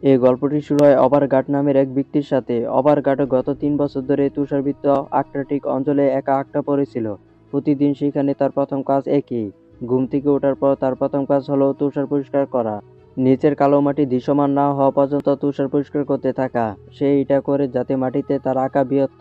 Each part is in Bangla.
এই গল্পটি শুরু হয় ওভারগার্ড নামের এক ব্যক্তির সাথে। ওভারগার্ড গত ৩ বছর ধরে তুষারবৃত আর্কটিক অঞ্চলে একা আটকা পড়েছিল। প্রতিদিন সেখানে তার প্রথম কাজ একই, ঘুম থেকে ওঠার পর তার প্রথম কাজ হলো তুষার পরিষ্কার করা। নিচের কালো মাটি দৃশ্যমান না হওয়া পর্যন্ত তুষার পরিষ্কার করতে থাকা। সে এটা করে যাতে মাটিতে তার আঁকা বৃহত্ত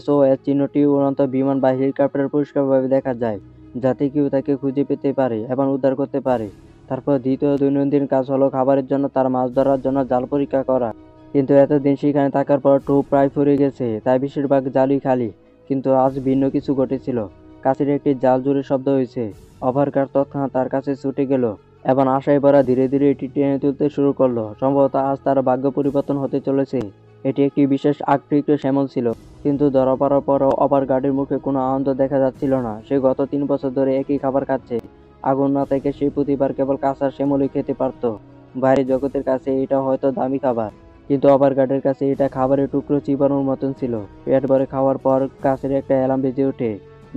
SOS চিহ্নটি উড়ন্ত বিমান বা হেলিকপ্টার পরিষ্কারভাবে দেখা যায়, যাতে কেউ তাকে খুঁজে পেতে পারে এবং উদ্ধার করতে পারে। তারপর দ্বিতীয় দৈনন্দিন কাজ হলো খাবারের জন্য তার মাছ ধরার জন্য জাল পরীক্ষা করা। কিন্তু এতদিন সেখানে থাকার পর টোপ প্রায় ফুরিয়ে গেছে, তাই বেশিরভাগ জালই খালি। কিন্তু আজ ভিন্ন কিছু ঘটেছিল। কাছের একটি জাল জোরে শব্দ হয়েছে। ওভারগার্ড তৎক্ষণাৎ তার কাছে ছুটে গেল এবং আশায় ভরা ধীরে ধীরে এটি টেনে তুলতে শুরু করলো। সম্ভবত আজ তার ভাগ্য পরিবর্তন হতে চলেছে। এটি একটি বিশেষ আর্কটিক শ্যামল ছিল, কিন্তু ধরা পড়ার পরও ওভারগার্ডের মুখে কোনো আনন্দ দেখা যাচ্ছিল না। সে গত ৩ বছর ধরে একই খাবার খাচ্ছে। আগুন না থেকে সে প্রতিবার কেবল কাঁচা শ্যামলই খেতে পারত। বাইরের জগতের কাছে এটা হয়তো দামি খাবার, কিন্তু ওভারগার্ডের কাছে এটা খাবারের টুকরো চিবানোর মতন ছিল। পেট ভরে খাওয়ার পর কাছের একটা অ্যালার্ম বেজে ওঠে,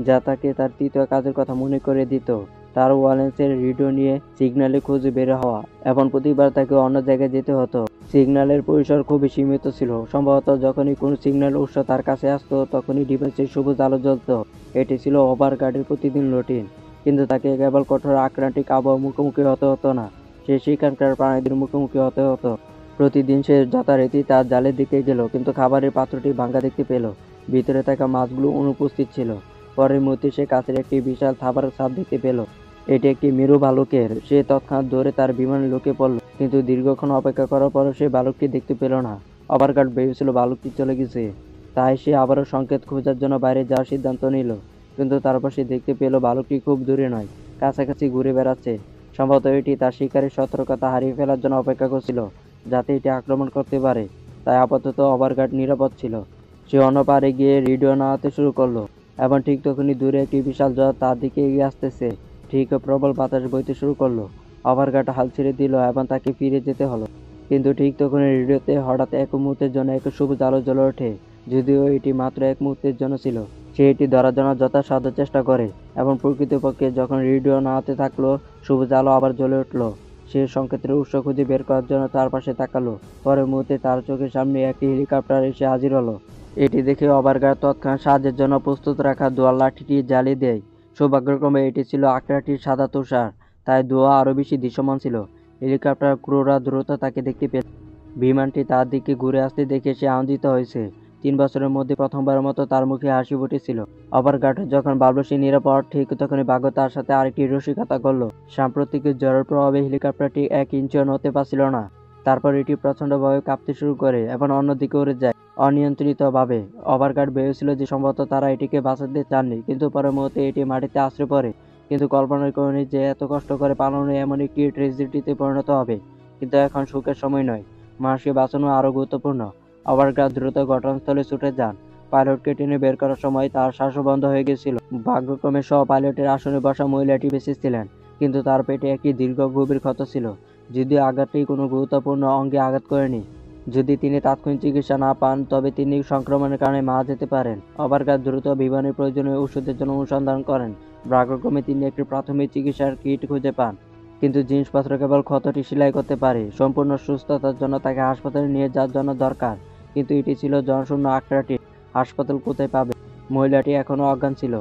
যা তাকে তার তৃতীয় কাজের কথা মনে করে দিত। তার ওয়ালেন্সের রেডিও নিয়ে সিগন্যালে খুঁজে বের হওয়া, এবং প্রতিবার তাকে অন্য জায়গায় যেতে হতো। সিগন্যালের পরিসর খুবই সীমিত ছিল। সম্ভবত যখনই কোনো সিগন্যাল উৎস তার কাছে আসতো, তখনই ডিভাইসের সবুজ আলো জ্বলত। এটি ছিল ওভারগার্ডের প্রতিদিন রুটিন। কিন্তু তাকে কেবল কঠোর আর্কটিক আবহাওয়ার মুখোমুখি হতে হতো না, সে সেখানকার প্রাণীদের মুখোমুখি হতে হতো। প্রতিদিন সে যথারীতি তার জালের দিকে গেল, কিন্তু খাবারের পাত্রটি ভাঙা দেখতে পেল। ভিতরে থাকা মাছগুলো অনুপস্থিত ছিল। পরের মুহূর্তে সে কাছের একটি বিশাল থাবার ছাপ দেখতে পেল। এটি একটি মেরু ভালুকের। সে তৎক্ষণাৎ ধরে তার বিমানে লুকিয়ে পড়ল, কিন্তু দীর্ঘক্ষণ অপেক্ষা করার পরও সে ভালুকটি দেখতে পেল না। ওভারগার্ড ভেবেছিল ভালুকটি চলে গেছে, তাই সে আবারও সংকেত খোঁজার জন্য বাইরে যাওয়ার সিদ্ধান্ত নিল। কিন্তু তারপর সে দেখতে পেল ভালুকটি খুব দূরে নয়, কাছাকাছি ঘুরে বেড়াচ্ছে। সম্ভবত এটি তার শিকারের সতর্কতা হারিয়ে ফেলার জন্য অপেক্ষা করছিল, যাতে এটি আক্রমণ করতে পারে। তাই আপাতত ওভারগার্ড নিরাপদ ছিল। সে অন্য পাড়ে গিয়ে রেডিও নাড়াতে শুরু করলো, এবং ঠিক তখনই দূরে একটি বিশাল জ্বর তার দিকে এগিয়ে আসতেছে। ঠিক প্রবল বাতাস বইতে শুরু করলো। ওভারগার্ড হাল ছেড়ে দিল এবং তাকে ফিরে যেতে হলো। কিন্তু ঠিক তখনই রেডিওতে হঠাৎ এক মুহূর্তের জন্য এক সবুজ আলো জ্বলে ওঠে। যদিও এটি মাত্র এক মুহূর্তের জন্য ছিল। সে এটি ধরার জন্য যথাসাধ্য চেষ্টা করে, এবং প্রকৃতপক্ষে যখন রেডিও নাড়াতে থাকলো, সবুজ আলো আবার জ্বলে উঠলো। সে সংকেতের উৎস খুঁজে বের করার জন্য তার পাশে তাকালো। পরের মুহূর্তে তার চোখের সামনে একটি হেলিকপ্টার এসে হাজির হলো। এটি দেখে ওভারগার্ড তৎক্ষণাৎ সাহায্যের জন্য প্রস্তুত রাখা দোয়াল লাঠিটি জ্বালিয়ে দেয়। সৌভাগ্যক্রমে এটি ছিল আকৃতির সাদা তুষার, তাই ধোঁয়া আরও বেশি দৃশ্যমান ছিল। হেলিকপ্টার ক্রুরা দ্রুত তাকে দেখতে পেল। বিমানটি তার দিকে ঘুরে আসতে দেখে সে আনন্দিত হয়েছে। ৩ বছরের মধ্যে প্রথমবারের মতো তার মুখে হাসি ফুটেছিল। ওভারগার্ড যখন ভাবল সে নিরাপদ, ঠিক তখনই ভাগ্য তার সাথে আরেকটি রসিকতা করল। সাম্প্রতিক ঝড়ের প্রভাবে হেলিকপ্টারটি ১ ইঞ্চিও নড়তে পারছিল না। তারপর এটি প্রচণ্ডভাবে কাঁপতে শুরু করে এবং অন্যদিকে উড়ে যায় অনিয়ন্ত্রিতভাবে। ওভারগার্ড ভেবেছিল যে সম্ভবত তারা এটিকে বাঁচাতে চাননি, কিন্তু পরের মুহূর্তে এটি মাটিতে আছড়ে পড়ে। কিন্তু কল্পনা করেনি যে এত কষ্ট করে পালানো এমন একটি ট্র্যাজেডিতে পরিণত হবে। কিন্তু এখন সুখের সময় নয়, মানুষকে বাঁচানো আরও গুরুত্বপূর্ণ। ওভারগার্ড দ্রুত ঘটনাস্থলে ছুটে যান। পাইলটকে টেনে বের করার সময় তার শ্বাসও বন্ধ হয়ে গেছিল। ভাগ্যক্রমে সহ পাইলটের আসনে বসা মহিলাটি বেঁচে ছিলেন, কিন্তু তার পেটে একটি দীর্ঘ গভীর ক্ষত ছিল। যদিও আঘাতটি কোনো গুরুত্বপূর্ণ অঙ্গে আঘাত করেনি। যদি তিনি তাৎক্ষণিক চিকিৎসা না পান, তবে তিনি সংক্রমণের কারণে মারা যেতে পারেন। ওভারগার্ড দ্রুত বিমানের প্রয়োজনীয় ওষুধের জন্য অনুসন্ধান করেন। ভাগ্যক্রমে তিনি একটি প্রাথমিক চিকিৎসার কিট খুঁজে পান, কিন্তু জিনিসপত্র কেবল ক্ষতটি সেলাই করতে পারে। সম্পূর্ণ সুস্থতার জন্য তাকে হাসপাতালে নিয়ে যাওয়ার জন্য দরকার, কিন্তু এটি ছিল জনশূন্য আকৃতির। হাসপাতাল কোথায় পাবে? মহিলাটি এখনও অজ্ঞান ছিল।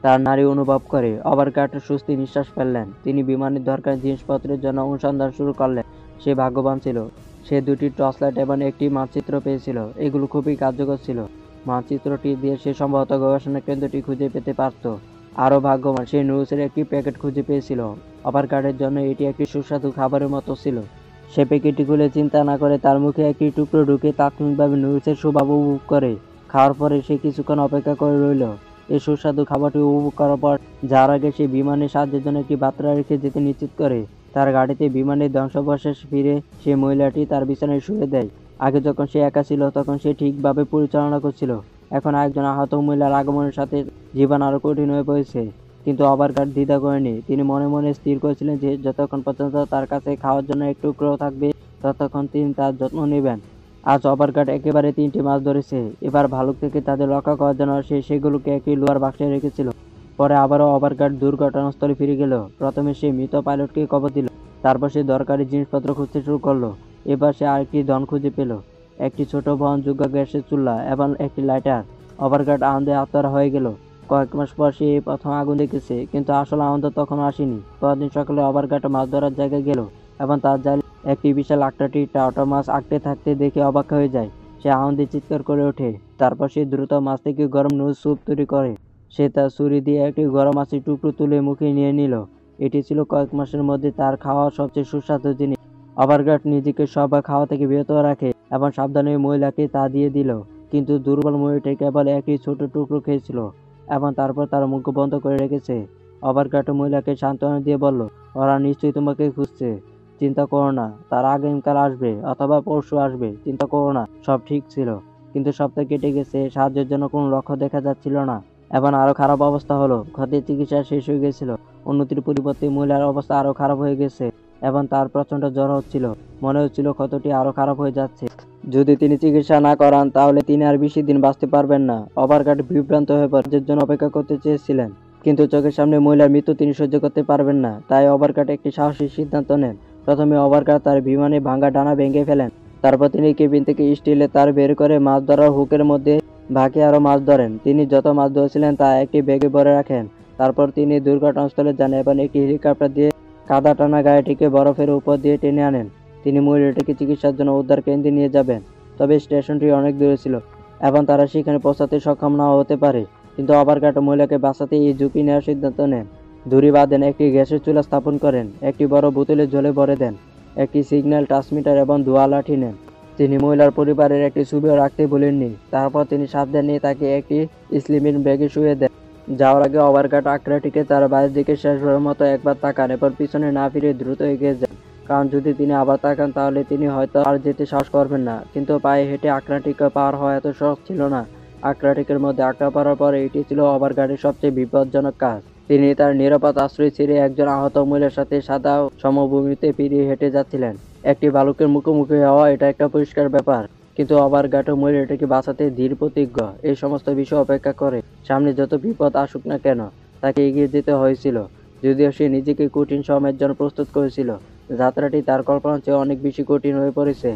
তার নাড়ি অনুভব করে ওভারগার্ড স্বস্তি নিঃশ্বাস ফেললেন। তিনি বিমানের দরকারি জিনিসপত্রের জন্য অনুসন্ধান শুরু করলেন। সে ভাগ্যবান ছিল। সে দুটি টর্চলাইট এবং একটি মানচিত্র পেয়েছিল। এগুলো খুবই কার্যকর ছিল। মানচিত্রটি দিয়ে সে সম্ভবত গবেষণা কেন্দ্রটি খুঁজে পেতে পারত। আরও ভাগ্যবান, সে নুডলসের একটি প্যাকেট খুঁজে পেয়েছিল। ওভারগার্ডের জন্য এটি একটি সুস্বাদু খাবারের মতো ছিল। সে প্যাকেটটি খুলে চিন্তা না করে তার মুখে একটি টুকরো ঢুকে তাৎক্ষণিকভাবে নুডলসের সুভাব উপভোগ করে। খাওয়ার পরে সে কিছুক্ষণ অপেক্ষা করে রইল। এই সুস্বাদু খাবারটি উপভোগ করার পর যাওয়ার আগে সে বিমানের সাহায্যের জন্য একটি বার্তা রেখে যেতে নিশ্চিত করে। তার গাড়িতে বিমানের ধ্বংসাবশেষ ফিরে সে মহিলাটি তার বিছানায় শুয়ে দেয়। আগে যখন সে একা ছিল, তখন সে ঠিকভাবে পরিচালনা করছিল। এখন আরেকজন আহত মহিলার আগমনের সাথে জীবন আরও কঠিন হয়ে পড়েছে। কিন্তু ওভারগার্ড দ্বিধা করেনি। তিনি মনে মনে স্থির করেছিলেন যে যতক্ষণ পর্যন্ত তার কাছে খাওয়ার জন্য একটু টুকরো থাকবে, ততক্ষণ তিনি তার যত্ন নেবেন। আজ ওভারগার্ড একেবারে ৩টি মাছ ধরেছে। এবার ভালুক থেকে তাদের রক্ষা করার জন্য সে সেগুলোকে একটি লোহার বাক্সে রেখেছিল। পরে আবারও ওভারগার্ড দুর্ঘটনাস্থলে ফিরে গেল। প্রথমে সে মৃত পাইলটকে কবর দিল, তারপর সে দরকারি জিনিসপত্র খুঁজতে শুরু করলো। এবার সে আরেকটি ধন খুঁজে পেল, একটি ছোট বহনযোগ্য গ্যাসের চুল্লা এবং একটি লাইটার। ওভারগার্ড আনন্দে আত্মহারা হয়ে গেল। কয়েক মাস পর সে এই প্রথম আগুন দেখেছে, কিন্তু আসলে আনন্দ তখনও আসেনি। পরদিন সকালে ওভারগার্ড মাছ ধরার জায়গায় গেল এবং তার জালে একটি বিশাল আকৃতি টাউটা মাছ আঁকড়ে থাকতে দেখে অবাক হয়ে যায়। সে আনন্দে চিৎকার করে ওঠে। তারপর সে দ্রুত মাছ থেকে গরম নুডলস স্যুপ তৈরি করে। সে তার ছুরি দিয়ে একটি গরম মাছের টুকরো তুলে মুখে নিয়ে নিল। এটি ছিল কয়েক মাসের মধ্যে তার খাওয়া সবচেয়ে সুস্বাদু জিনিস। ওভারগার্ড নিজেকে সব খাওয়া থেকে বিরত রাখে এবং সাবধানে মহিলাকে তা দিয়ে দিল, কিন্তু দুর্বল মহিলাটি কেবল একটি ছোট টুকরো খেয়েছিল এবং তারপর তার মুখ বন্ধ করে রেখেছে। ওভারগার্ড মহিলাকে সান্ত্বনা দিয়ে বলল, ওরা নিশ্চয়ই তোমাকে খুঁজছে। চিন্তা করো না, তারা আগামীকাল আসবে অথবা পরশু আসবে। চিন্তা করো না, সব ঠিক ছিল। কিন্তু সপ্তাহ কেটে গেছে, সাহায্যের জন্য কোনো লক্ষ্য দেখা যাচ্ছিল না এবং আরো খারাপ অবস্থা হলো। ক্ষতির চিকিৎসা শেষ হয়ে গেছিল। উন্নতির পরিবর্তে মহিলার অবস্থা আরো খারাপ হয়ে গেছে এবং তার প্রচন্ড জ্বর হচ্ছিল। মনে হচ্ছিল ক্ষতটি আরো খারাপ হয়ে যাচ্ছে। যদি তিনি চিকিৎসা না করান তাহলে তিনি আর বেশি দিন বাঁচতে পারবেন না। ওভারগার্ড বিভ্রান্ত হয়ে পড়ে, যে জন্য অপেক্ষা করতে চেয়েছিলেন, কিন্তু চোখের সামনে মহিলার মৃত্যু তিনি সহ্য করতে পারবেন না। তাই ওভারগার্ড একটি সাহসী সিদ্ধান্ত নেন। প্রথমে ওভারগার্ড তার বিমানে ভাঙা ডানা ভেঙে ফেলেন। তারপর তিনি কেবিন থেকে স্টিলের তার বের করে মাছ ধরার হুকের মধ্যে ভাগে আরো মাছ ধরেন। তিনি যত মাছ ধরেছিলেন তা একটি ব্যাগে ভরে রাখেন। তারপর তিনি দুর্ঘটনাস্থলে যান এবং একটি হেলিকপ্টার দিয়ে কাদা টানা গাড়িটিকে বরফের উপর দিয়ে টেনে আনেন। তিনি মহিলাটিকে চিকিৎসার জন্য উদ্ধার কেন্দ্রে নিয়ে যাবেন, তবে স্টেশনটি অনেক দূরে ছিল এবং তারা সেখানে পৌঁছাতে সক্ষম নাও হতে পারে। কিন্তু ওভারগার্ড মহিলাকে বাঁচাতে এই ঝুঁকি নেওয়ার সিদ্ধান্ত নেন। দড়ি বাঁধেন, একটি গ্যাসের চুলা স্থাপন করেন, একটি বড় বোতলে জলে ভরে দেন, একটি সিগন্যাল ট্রান্সমিটার এবং ধোঁয়া লাঠি নেন। তিনি মহিলার পরিবারের একটি ছবিও রাখতে ভুলেননি। তারপর তিনি সাবধানে তাকে একটি স্লিপিং ব্যাগে শুয়ে দেন। যাওয়ার আগে ওভারগার্ড আকৃতিকে তার বাড়ির দিকে শেষবারের মতো একবার তাকান এবং পিছনে না ফিরে দ্রুত এগিয়ে যান, কারণ যদি তিনি আবার তাকান তাহলে তিনি হয়তো আর যেতে সাহস করবেন না। কিন্তু পায়ে হেঁটে আটলান্টিকে পার হওয়া এত সহজ ছিল না। আটলান্টিকের মধ্যে আটকা পড়ার পর এটি ছিল ওভারগার্ডের সবচেয়ে বিপজ্জনক কাজ। তিনি তার নিরাপদ আশ্রয় ছেড়ে একজন আহত মহিলার সাথে সাদা সমভূমিতে পেরিয়ে হেঁটে যাচ্ছিলেন। একটি ভালুকের মুখোমুখি হওয়া এটা একটা পরিষ্কার ব্যাপার, কিন্তু ওভারগার্ড মহিলাটিকে বাঁচাতে ধীর প্রতিজ্ঞ। এই সমস্ত বিষয় অপেক্ষা করে, সামনে যত বিপদ আসুক না কেন তাকে এগিয়ে যেতে হয়েছিল, যদিও সে নিজেকে কঠিন সময়ের জন্য প্রস্তুত করেছিল। যাত্রাটি তার কল্পনার চেয়ে অনেক বেশি কঠিন হয়ে পড়েছে।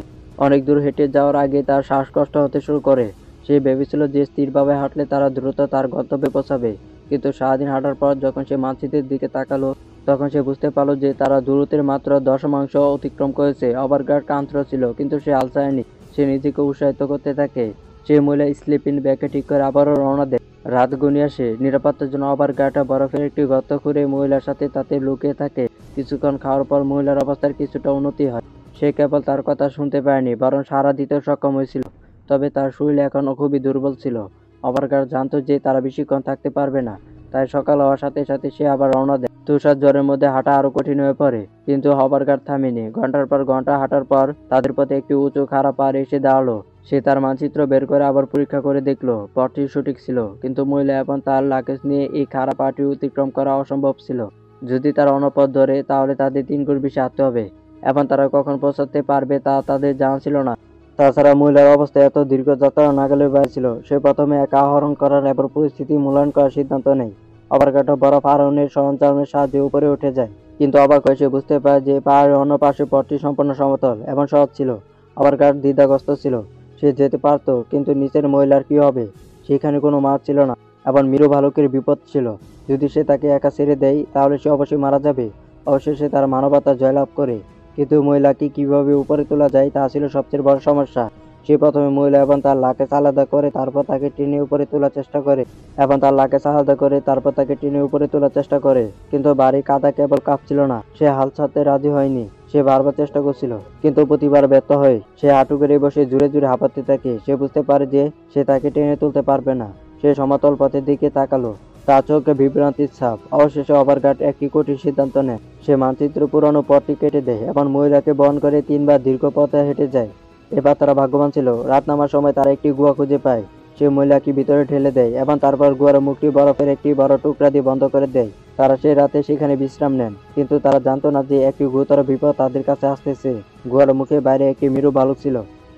অনেক দূর হেঁটে যাওয়ার আগে তার শ্বাসকষ্ট হতে শুরু করে। সে ভেবেছিল যে স্থিরভাবে হাঁটলে তারা দ্রুত তার গন্তব্যে পৌঁছাবে, কিন্তু সারাদিন হাঁটার পর যখন সে মানচিত্রের দিকে তাকালো তখন সে বুঝতে পারল যে তারা দূরত্বের মাত্র 10% অতিক্রম করেছে। ওভারগার্ড ক্লান্ত ছিল, কিন্তু সে হাল ছাড়েনি। সে নিজেকে উৎসাহিত করতে থাকে। সে মহিলা স্লিপিং ব্যাগকে ঠিক করে আবারও রওনা দেয়। রাত ঘনিয়ে আসে। নিরাপত্তার জন্য ওভারগার্ড বরফের একটি গর্ত খুঁড়ে মহিলার সাথে তাতে লুকিয়ে থাকে। কিছুক্ষণ খাওয়ার পর মহিলার অবস্থার কিছুটা উন্নতি হয়। সে কেবল তার কথা শুনতে পায়নি, বরং সাড়া দিতেও সক্ষম হয়েছিল। তবে তার শরীর এখনও খুবই দুর্বল ছিল। ওভারগার্ড জানতো যে তারা বেশিক্ষণ থাকতে পারবে না, তাই সকাল হওয়ার সাথে সাথে সে আবার রওনা দেয়। তুষার জ্বরের মধ্যে হাঁটা আরো কঠিন হয়ে পড়ে, কিন্তু ওভারগার্ড থামেনি। ঘন্টার পর ঘন্টা হাঁটার পর তাদের পথে একটি উঁচু খাড়া পাহাড় এসে দাঁড়ালো। সে তার মানচিত্র বের করে আবার পরীক্ষা করে দেখলো, পথটি সঠিক ছিল, কিন্তু মহিলা এবং তার লাগেজ নিয়ে এই খাড়া পাহাড়টি অতিক্রম করা অসম্ভব ছিল। যদি তারা অন্য পথ ধরে তাহলে তাদের 3 গুণ বেশি হাঁটতে হবে এবং তারা কখন পৌঁছাতে পারবে তা তাদের জানা ছিল না। তাছাড়া মহিলার অবস্থা এত দীর্ঘ যাত্রা নাগালের বাইরে ছিল। সে প্রথমে একা আহরণ করার এবং পরিস্থিতি মূল্যায়ন করার সিদ্ধান্ত নেয়। ওভারগার্ড বরফ আরোহণের সরঞ্জামের সাহায্যে উপরে উঠে যায়, কিন্তু অবাক হয়ে সে বুঝতে পারে যে পাহাড়ের অন্য পাশে পথটি সম্পূর্ণ সমতল এবং সহজ ছিল। ওভারগার্ড দ্বিধাগ্রস্ত ছিল। সে যেতে পারত, কিন্তু নিচের মহিলার কি হবে? সেখানে কোনো মাছ ছিল না এবং মৃত ভালুকের বিপদ ছিল। যদি সে তাকে একা ছেড়ে দেয় তাহলে সে অবশ্যই মারা যাবে। অবশেষে তার মানবতা জয়লাভ করে, কিন্তু মহিলাকে কিভাবে উপরে তোলা যায় তা ছিল সবচেয়ে বড় সমস্যা। সে প্রথমে মহিলা এবং তার লাগেজ আলাদা করে তারপর তাকে টেনে উপরে তোলার চেষ্টা করে কিন্তু ভারী কাদা কেবল কাঁপছিল না। সে হাল ছাড়তে রাজি হয়নি। সে বারবার চেষ্টা করছিল, কিন্তু প্রতিবার ব্যর্থ হয়। সে হাঁটু গেড়ে বসে জোরে জোরে হাঁপাতে থাকে। সে বুঝতে পারে যে সে তাকে টেনে তুলতে পারবে না। সে সমতল পথের দিকে তাকালো, তার চোখে বিভ্রান্তির ছাপ। অবশেষে ওভারগার্ড একটি কঠিন সিদ্ধান্ত নেয়। সে মানচিত্র পুরনো পথটি কেটে দেয় এবং মহিলাকে বহন করে 3 বার দীর্ঘ পথে হেঁটে যায়। এবার তারা ভাগ্যবান ছিল। রাত নামার সময় তারা একটি গুহা খুঁজে পায়। সে মহিলাকে ভিতরে ঠেলে দেয় এবং তারপর গুহার মুখটি বরফের একটি বড় টুকরা দিয়ে বন্ধ করে দেয়। তারা সেই রাতে সেখানে বিশ্রাম নেন, কিন্তু তারা জানতো না যে একটি গুরুতর বিপদ তাদের কাছে আসতেছে। গুহার মুখে বাইরে একটি মৃত ভালুক ছিল।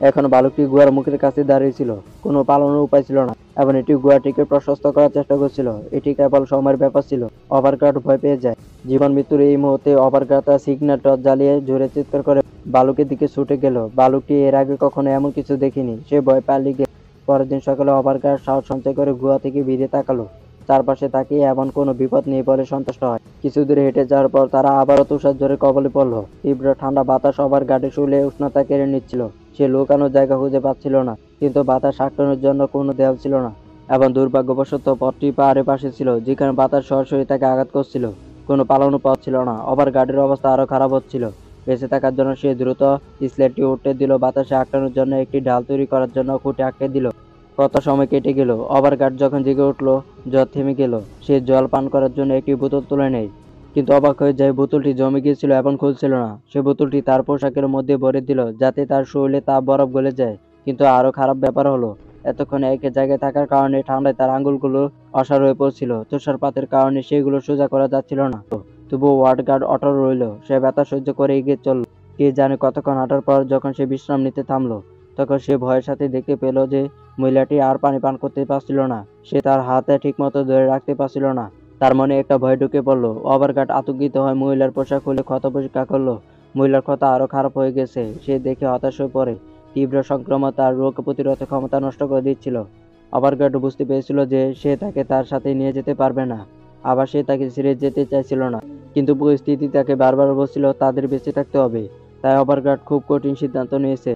এখন বালকটি গুহার মুখের কাছে দাঁড়িয়েছিল। কোনো পালানোর উপায় ছিল না এবং এটি গুহাটিকে প্রশস্ত করার চেষ্টা করছিল। এটি কেবল সময়ের ব্যাপার ছিল। ওভারগার্ড ভয় পেয়ে যায়। জীবন মৃত্যুর এই মুহূর্তে ওভারগার্ড তার সিগন্যাল টর্চ জ্বালিয়ে জোরে চিৎকার করে বালুকের দিকে ছুটে গেল। বালকটি এর আগে কখনো এমন কিছু দেখেনি। সে ভয় পালিয়ে গেল। পরের দিন সকালে ওভারগার্ড সাহস সঞ্চয় করে গুহা থেকে বেরিয়ে তাকালো। চারপাশে তাকিয়ে এমন কোনো বিপদ নেই বলে সন্তুষ্ট হয়। কিছু দূরে হেঁটে যাওয়ার পর তারা আবারও তুষার ঝড়ের কবলে পড়ল। তীব্র ঠান্ডা বাতাস ওভারগার্ডের শুলে উষ্ণতা কেড়ে নিচ্ছিল। সে লুকানোর জায়গা খুঁজে পাচ্ছিল না, কিন্তু বাতাস আটকানোর জন্য কোনো দেয়াল ছিল না এবং দুর্ভাগ্যবশত পথটি পাহাড়ের পাশে ছিল, যেখানে বাতাস সরাসরি তাকে আঘাত করছিল। কোনো পালানোর পথ ছিল না। ওভারগার্ডের অবস্থা আরো খারাপ হচ্ছিল। বেঁচে থাকার জন্য সে দ্রুত স্লেটটি উঠে দিল। বাতাসে আটকানোর জন্য একটি ঢাল তৈরি করার জন্য খুঁটে আটকে দিল। কত সময় কেটে গেল। ওভারগার্ড যখন জেগে উঠল, জ্বর থেমে গেল। সে জল পান করার জন্য একটি বোতল তুলে নেয়, কিন্তু অবাক হয়ে যায় বোতলটি জমে গিয়েছিল এবং খুলছিল না। সে বোতলটি তার পোশাকের মধ্যে ভরে দিল, যাতে তার শরীরে তা বরফ গলে যায়। কিন্তু আরো খারাপ ব্যাপার হলো, এতক্ষণ একই জায়গায় থাকার কারণে ঠান্ডায় তার আঙ্গুলগুলো অসাড় হয়ে পড়ছিল। তুষারপাতের কারণে সেগুলো সোজা করা যাচ্ছিল না। তবুও ওয়ার্ডগার্ড অটল রইল। সে ব্যথা সহ্য করে এগিয়ে চলল। কে জানে কতক্ষণ হাঁটার পর যখন সে বিশ্রাম নিতে থামলো, তখন সে ভয়ের সাথে দেখতে পেল যে মহিলাটি আর পানি পান করতে পারছিল না। সে তার হাতে ঠিকমতো ধরে রাখতে পারছিল না। তার মনে একটা ভয় ঢুকে পড়ল। ওভারগার্ড আতঙ্কিত হয়ে মহিলার পোশাক খুলে ক্ষত পরিষ্কার করলো। মহিলার ক্ষত আরো খারাপ হয়ে গেছে। সে দেখে হতাশ হয়ে পড়ে। তীব্র সংক্রমণ তার রোগ প্রতিরোধ ক্ষমতা নষ্ট করে দিচ্ছিল। ওভারগার্ড বুঝতে পেরেছিল যে সে তাকে তার সাথে নিয়ে যেতে পারবে না। আবার সে তাকে ছেড়ে যেতে চাইছিল না, কিন্তু পরিস্থিতি তাকে বারবার বলছিল তাদের বেঁচে থাকতে হবে। তাই ওভারগার্ড খুব কঠিন সিদ্ধান্ত নিয়েছে।